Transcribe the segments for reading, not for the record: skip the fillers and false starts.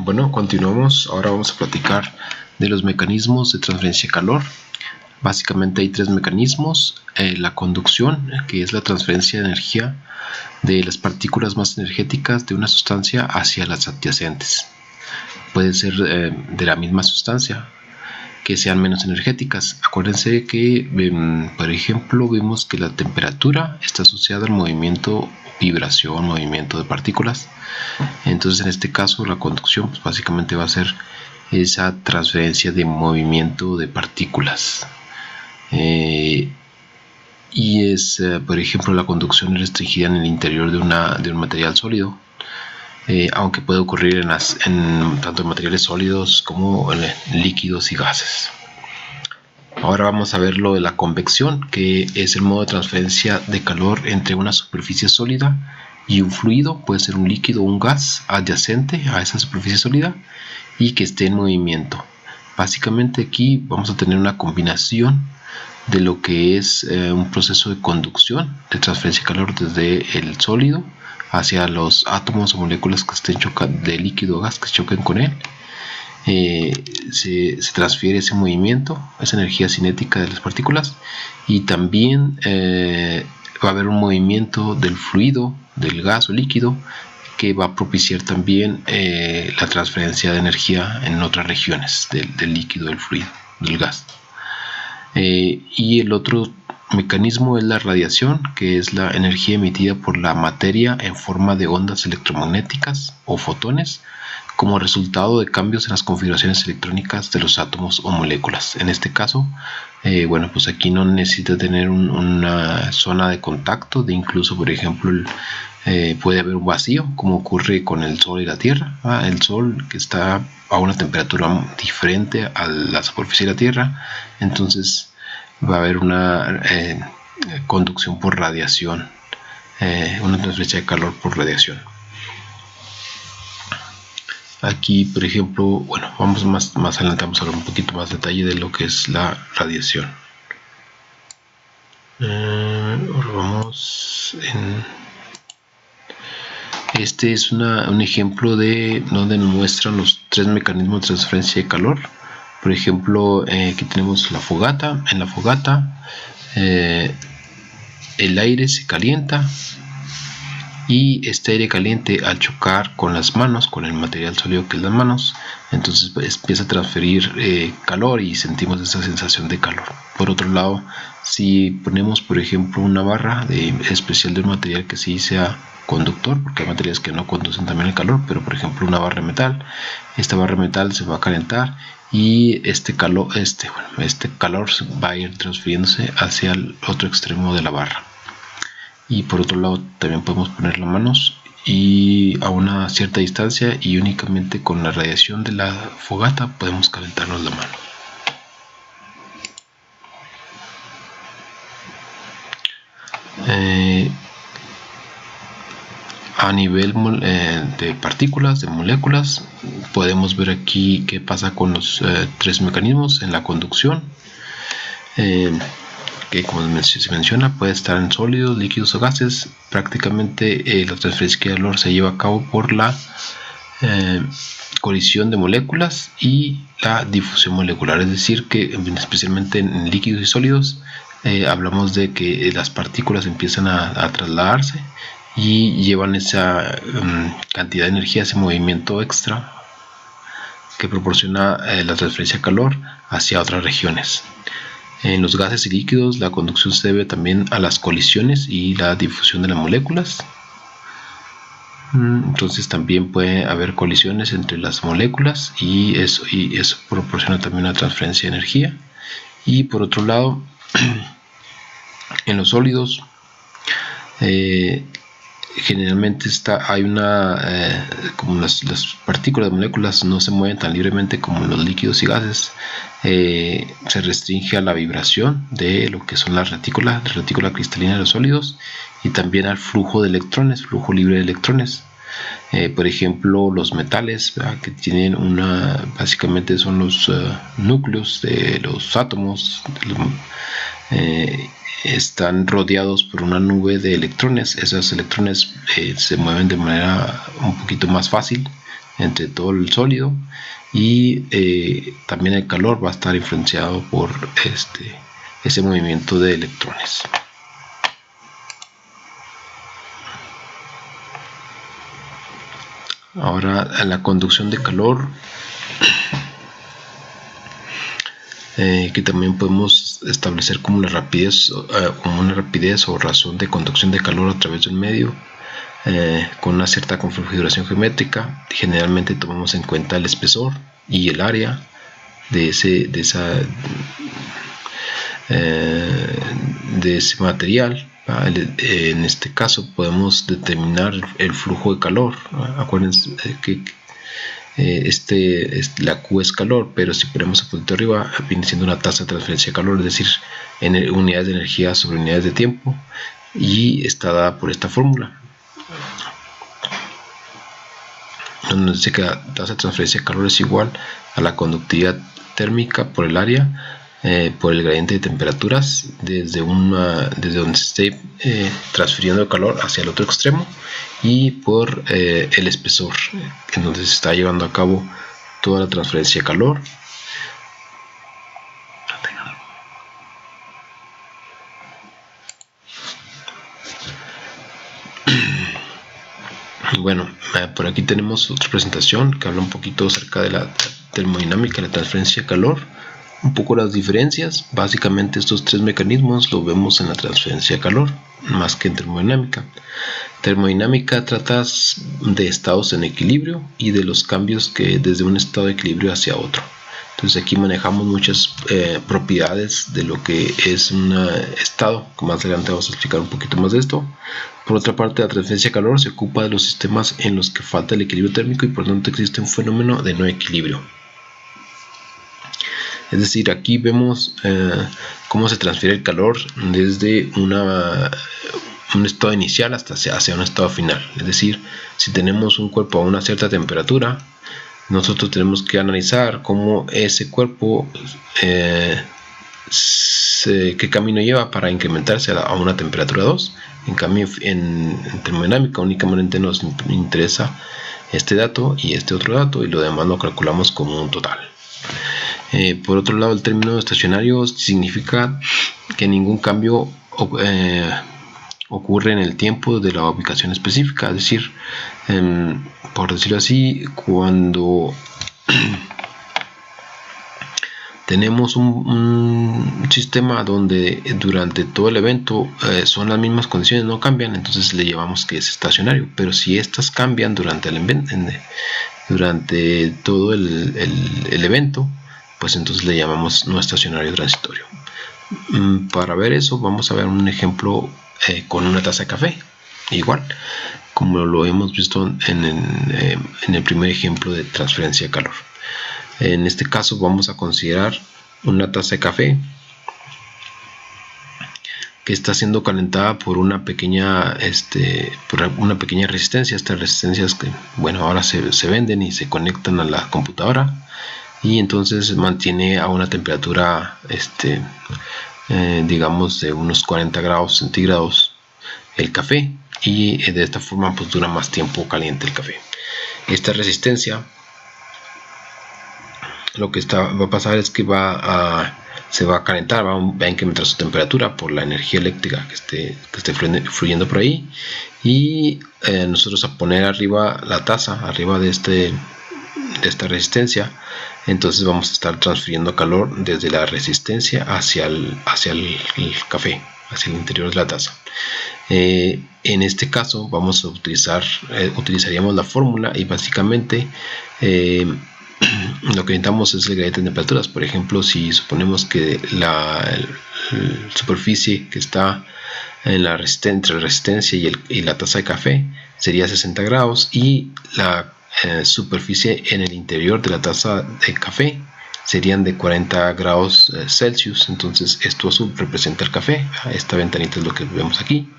Bueno, continuamos. Ahora vamos a platicar de los mecanismos de transferencia de calor. Básicamente hay tres mecanismos. La conducción, que es la transferencia de energía de las partículas más energéticas de una sustancia hacia las adyacentes. Puede ser de la misma sustancia, que sean menos energéticas. Acuérdense que, por ejemplo, vimos que la temperatura está asociada al movimiento, vibración, movimiento de partículas. Entonces, en este caso, la conducción pues, básicamente va a ser esa transferencia de movimiento de partículas. Por ejemplo, la conducción es restringida en el interior de un material sólido. Aunque puede ocurrir tanto en materiales sólidos como en líquidos y gases. Ahora vamos a ver lo de la convección, que es el modo de transferencia de calor entre una superficie sólida y un fluido, puede ser un líquido o un gas adyacente a esa superficie sólida y que esté en movimiento. Básicamente aquí vamos a tener una combinación de lo que es un proceso de conducción, de transferencia de calor desde el sólido hacia los átomos o moléculas que estén de líquido o gas que choquen con él. Se transfiere ese movimiento, esa energía cinética de las partículas, y también va a haber un movimiento del fluido, del gas o líquido, que va a propiciar también la transferencia de energía en otras regiones del líquido, del fluido, del gas. Y el otro mecanismo es la radiación, que es la energía emitida por la materia en forma de ondas electromagnéticas o fotones como resultado de cambios en las configuraciones electrónicas de los átomos o moléculas. En este caso, pues aquí no necesita tener una zona de contacto, incluso por ejemplo puede haber un vacío, como ocurre con el Sol y la Tierra. El Sol, que está a una temperatura diferente a la superficie de la Tierra, entonces va a haber una conducción por radiación, una transferencia de calor por radiación. Aquí, por ejemplo, vamos más adelante, vamos a hablar un poquito más detalle de lo que es la radiación. Ahora vamos Este es un ejemplo de donde nos muestran los tres mecanismos de transferencia de calor. Por ejemplo, aquí tenemos la fogata. En la fogata el aire se calienta y este aire caliente, al chocar con las manos, con el material sólido que es las manos, entonces empieza a transferir calor y sentimos esa sensación de calor. Por otro lado, si ponemos por ejemplo una barra especial de un material que sí sea conductor, porque hay materiales que no conducen también el calor, pero por ejemplo una barra de metal, esta barra de metal se va a calentar y este calor va a ir transfiriéndose hacia el otro extremo de la barra. Y por otro lado también podemos poner las manos y a una cierta distancia, y únicamente con la radiación de la fogata podemos calentarnos la mano. A nivel de partículas, de moléculas, podemos ver aquí qué pasa con los tres mecanismos en la conducción. Que como se menciona puede estar en sólidos, líquidos o gases. Prácticamente la transferencia de calor se lleva a cabo por la colisión de moléculas y la difusión molecular, es decir que especialmente en líquidos y sólidos hablamos de que las partículas empiezan a trasladarse y llevan esa cantidad de energía, ese movimiento extra que proporciona la transferencia de calor hacia otras regiones. En los gases y líquidos la conducción se debe también a las colisiones y la difusión de las moléculas. Entonces también puede haber colisiones entre las moléculas y eso proporciona también una transferencia de energía. Y por otro lado, en los sólidos generalmente hay como las partículas de moléculas no se mueven tan libremente como los líquidos y gases, se restringe a la vibración de lo que son la retícula cristalina de los sólidos, y también al flujo de electrones, flujo libre de electrones. Por ejemplo, los metales, que tienen básicamente son los núcleos de los átomos, están rodeados por una nube de electrones. Esos electrones se mueven de manera un poquito más fácil entre todo el sólido, y también el calor va a estar influenciado por ese movimiento de electrones. Ahora, la conducción de calor, que también podemos establecer como una rapidez o razón de conducción de calor a través del medio, con una cierta configuración geométrica. Generalmente tomamos en cuenta el espesor y el área de ese material. En este caso podemos determinar el flujo de calor. Acuérdense que la Q es calor, pero si ponemos el punto arriba viene siendo una tasa de transferencia de calor, es decir, en unidades de energía sobre unidades de tiempo, y está dada por esta fórmula, donde dice que la tasa de transferencia de calor es igual a la conductividad térmica por el área por el gradiente de temperaturas desde donde se esté transfiriendo el calor hacia el otro extremo, y por el espesor en donde se está llevando a cabo toda la transferencia de calor. Bueno, por aquí tenemos otra presentación que habla un poquito acerca de la termodinámica y la transferencia de calor. Un poco las diferencias. Básicamente estos tres mecanismos lo vemos en la transferencia de calor más que en termodinámica. Termodinámica trata de estados en equilibrio y de los cambios que desde un estado de equilibrio hacia otro. Entonces aquí manejamos muchas propiedades de lo que es un estado, que más adelante vamos a explicar un poquito más de esto. Por otra parte, la transferencia de calor se ocupa de los sistemas en los que falta el equilibrio térmico y por lo tanto existe un fenómeno de no equilibrio. Es decir, aquí vemos cómo se transfiere el calor desde un estado inicial hacia un estado final. Es decir, si tenemos un cuerpo a una cierta temperatura, nosotros tenemos que analizar cómo ese cuerpo, qué camino lleva para incrementarse a una temperatura 2. En cambio, en termodinámica únicamente nos interesa este dato y este otro dato, y lo demás lo calculamos como un total. Por otro lado, el término estacionario significa que ningún cambio ocurre en el tiempo de la ubicación específica. Es decir, por decirlo así, cuando tenemos un sistema donde durante todo el evento son las mismas condiciones, no cambian, entonces le llamamos que es estacionario. Pero si estas cambian durante todo el evento, pues entonces le llamamos no estacionario transitorio. Para ver eso, vamos a ver un ejemplo con una taza de café, igual como lo hemos visto en el primer ejemplo de transferencia de calor. En este caso vamos a considerar una taza de café que está siendo calentada por una pequeña resistencia. Estas resistencias que, bueno, ahora se venden y se conectan a la computadora, y entonces mantiene a una temperatura digamos de unos 40 grados centígrados el café, y de esta forma pues dura más tiempo caliente el café. Esta resistencia, lo que va a pasar es que se va a calentar, va a incrementar su temperatura por la energía eléctrica que esté fluyendo por ahí, y nosotros a poner arriba la taza, arriba de esta resistencia, entonces vamos a estar transfiriendo calor desde la resistencia hacia el café, hacia el interior de la taza. En este caso vamos a utilizaríamos la fórmula, y básicamente lo que necesitamos es el gradiente de temperaturas. Por ejemplo, si suponemos que la superficie que está entre la resistencia y la taza de café sería 60 grados, y la superficie en el interior de la taza de café serían de 40 grados Celsius. Entonces esto azul representa el café, esta ventanita es lo que vemos aquí.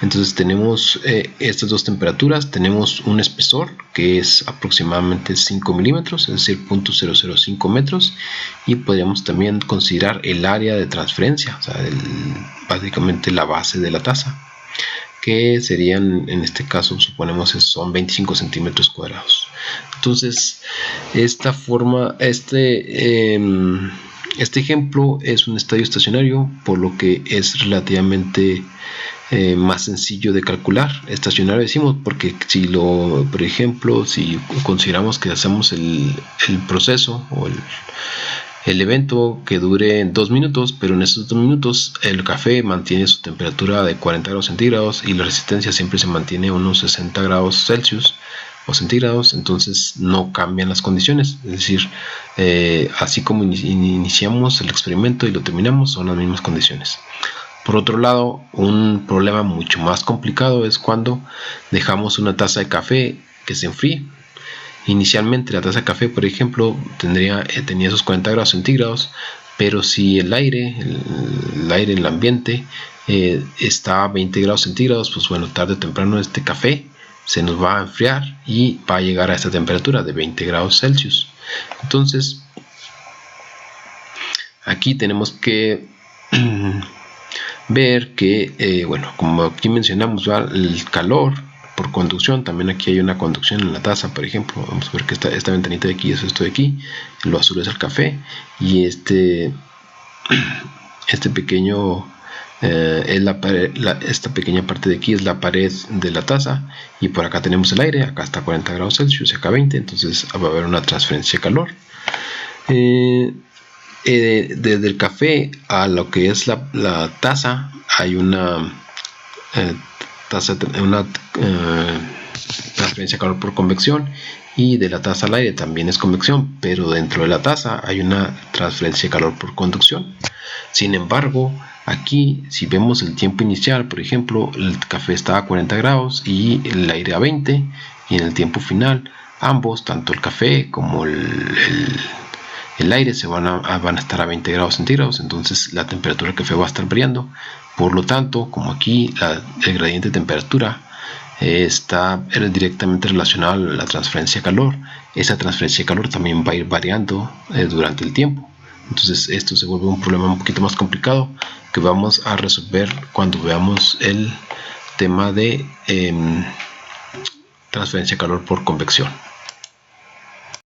Entonces tenemos estas dos temperaturas, tenemos un espesor que es aproximadamente 5 milímetros, es decir 0.005 metros, y podríamos también considerar el área de transferencia, o sea, básicamente la base de la taza, que serían, en este caso suponemos son 25 centímetros cuadrados. Entonces, este ejemplo es un estadio estacionario, por lo que es relativamente más sencillo de calcular. Estacionario decimos porque por ejemplo, si consideramos que hacemos el proceso o el evento que dure 2 minutos, pero en esos 2 minutos el café mantiene su temperatura de 40 grados centígrados y la resistencia siempre se mantiene a unos 60 grados Celsius o centígrados, entonces no cambian las condiciones, es decir, así como iniciamos el experimento y lo terminamos, son las mismas condiciones. Por otro lado, un problema mucho más complicado es cuando dejamos una taza de café que se enfríe. Inicialmente la taza de café, por ejemplo, tenía esos 40 grados centígrados, pero si el aire en el ambiente está a 20 grados centígrados, pues bueno, tarde o temprano este café se nos va a enfriar y va a llegar a esta temperatura de 20 grados Celsius. Entonces, aquí tenemos que ver que, bueno, como aquí mencionamos, ¿va? El calor por conducción, también aquí hay una conducción en la taza, por ejemplo. Vamos a ver que esta ventanita de aquí es esto de aquí, lo azul es el café y este pequeño esta pequeña parte de aquí es la pared de la taza y por acá tenemos el aire, acá está 40 grados Celsius, acá 20, entonces va a haber una transferencia de calor. Desde el café a lo que es la taza hay una transferencia de calor por convección, y de la taza al aire también es convección, pero dentro de la taza hay una transferencia de calor por conducción. Sin embargo, aquí si vemos el tiempo inicial, por ejemplo, el café está a 40 grados y el aire a 20, y en el tiempo final ambos, tanto el café como el aire van a estar a 20 grados centígrados, entonces la temperatura del café va a estar variando. Por lo tanto, como aquí el gradiente de temperatura está directamente relacionado a la transferencia de calor, esa transferencia de calor también va a ir variando durante el tiempo. Entonces esto se vuelve un problema un poquito más complicado que vamos a resolver cuando veamos el tema de transferencia de calor por convección.